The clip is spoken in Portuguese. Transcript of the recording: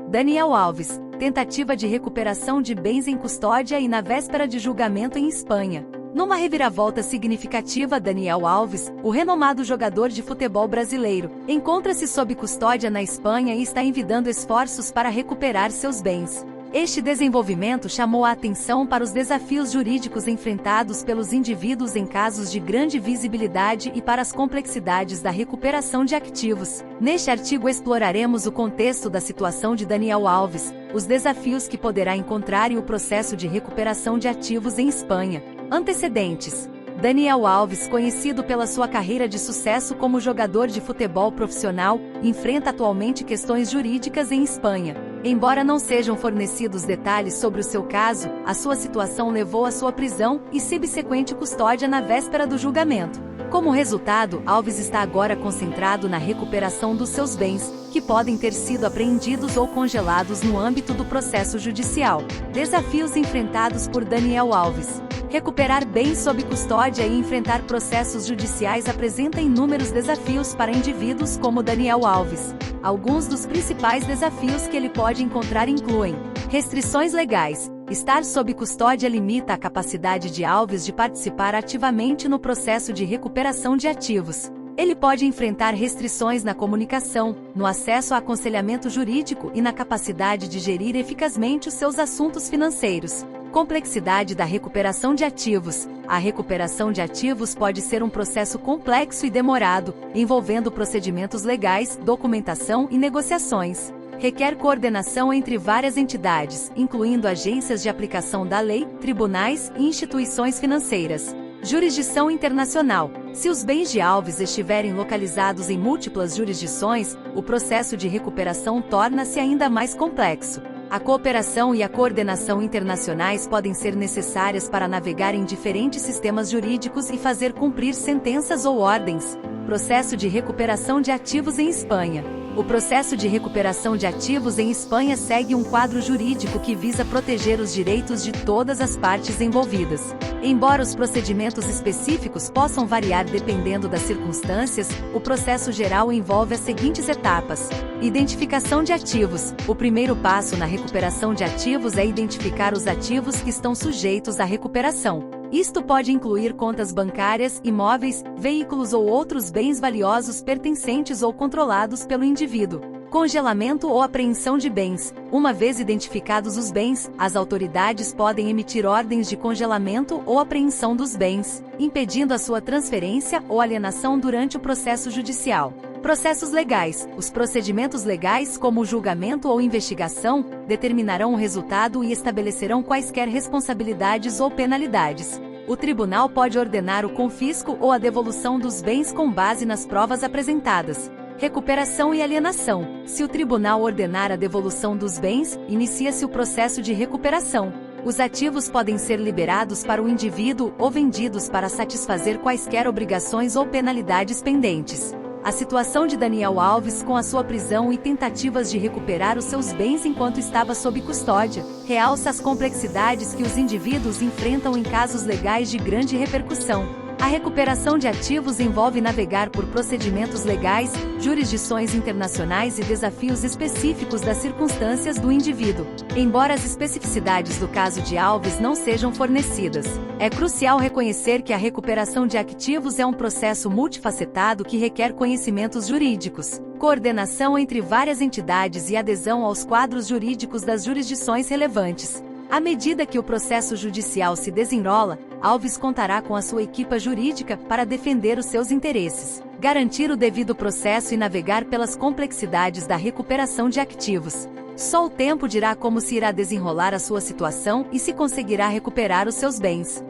Daniel Alves, tentativa de recuperação de bens em custódia e na véspera de julgamento em Espanha. Numa reviravolta significativa, Daniel Alves, o renomado jogador de futebol brasileiro, encontra-se sob custódia na Espanha e está envidando esforços para recuperar seus bens. Este desenvolvimento chamou a atenção para os desafios jurídicos enfrentados pelos indivíduos em casos de grande visibilidade e para as complexidades da recuperação de ativos. Neste artigo exploraremos o contexto da situação de Daniel Alves, os desafios que poderá encontrar e o processo de recuperação de ativos em Espanha. Antecedentes. Daniel Alves, conhecido pela sua carreira de sucesso como jogador de futebol profissional, enfrenta atualmente questões jurídicas em Espanha. Embora não sejam fornecidos detalhes sobre o seu caso, a sua situação levou à sua prisão e subsequente custódia na véspera do julgamento. Como resultado, Alves está agora concentrado na recuperação dos seus bens, que podem ter sido apreendidos ou congelados no âmbito do processo judicial. Desafios enfrentados por Daniel Alves. Recuperar bens sob custódia e enfrentar processos judiciais apresenta inúmeros desafios para indivíduos como Daniel Alves. Alguns dos principais desafios que ele pode encontrar incluem: restrições legais. Estar sob custódia limita a capacidade de Alves de participar ativamente no processo de recuperação de ativos. Ele pode enfrentar restrições na comunicação, no acesso a aconselhamento jurídico e na capacidade de gerir eficazmente os seus assuntos financeiros. Complexidade da recuperação de ativos. A recuperação de ativos pode ser um processo complexo e demorado, envolvendo procedimentos legais, documentação e negociações. Requer coordenação entre várias entidades, incluindo agências de aplicação da lei, tribunais e instituições financeiras. Jurisdição internacional. Se os bens de Alves estiverem localizados em múltiplas jurisdições, o processo de recuperação torna-se ainda mais complexo. A cooperação e a coordenação internacionais podem ser necessárias para navegar em diferentes sistemas jurídicos e fazer cumprir sentenças ou ordens. Processo de recuperação de ativos em Espanha. O processo de recuperação de ativos em Espanha segue um quadro jurídico que visa proteger os direitos de todas as partes envolvidas. Embora os procedimentos específicos possam variar dependendo das circunstâncias, o processo geral envolve as seguintes etapas. Identificação de ativos. O primeiro passo na recuperação de ativos é identificar os ativos que estão sujeitos à recuperação. Isto pode incluir contas bancárias, imóveis, veículos ou outros bens valiosos pertencentes ou controlados pelo indivíduo. Congelamento ou apreensão de bens. Uma vez identificados os bens, as autoridades podem emitir ordens de congelamento ou apreensão dos bens, impedindo a sua transferência ou alienação durante o processo judicial. Processos legais. Os procedimentos legais, como o julgamento ou investigação, determinarão o resultado e estabelecerão quaisquer responsabilidades ou penalidades. O tribunal pode ordenar o confisco ou a devolução dos bens com base nas provas apresentadas. Recuperação e alienação. Se o tribunal ordenar a devolução dos bens, inicia-se o processo de recuperação. Os ativos podem ser liberados para o indivíduo ou vendidos para satisfazer quaisquer obrigações ou penalidades pendentes. A situação de Daniel Alves com a sua prisão e tentativas de recuperar os seus bens enquanto estava sob custódia, realça as complexidades que os indivíduos enfrentam em casos legais de grande repercussão. A recuperação de ativos envolve navegar por procedimentos legais, jurisdições internacionais e desafios específicos das circunstâncias do indivíduo, embora as especificidades do caso de Alves não sejam fornecidas. É crucial reconhecer que a recuperação de ativos é um processo multifacetado que requer conhecimentos jurídicos, coordenação entre várias entidades e adesão aos quadros jurídicos das jurisdições relevantes. À medida que o processo judicial se desenrola, Alves contará com a sua equipa jurídica para defender os seus interesses, garantir o devido processo e navegar pelas complexidades da recuperação de ativos. Só o tempo dirá como se irá desenrolar a sua situação e se conseguirá recuperar os seus bens.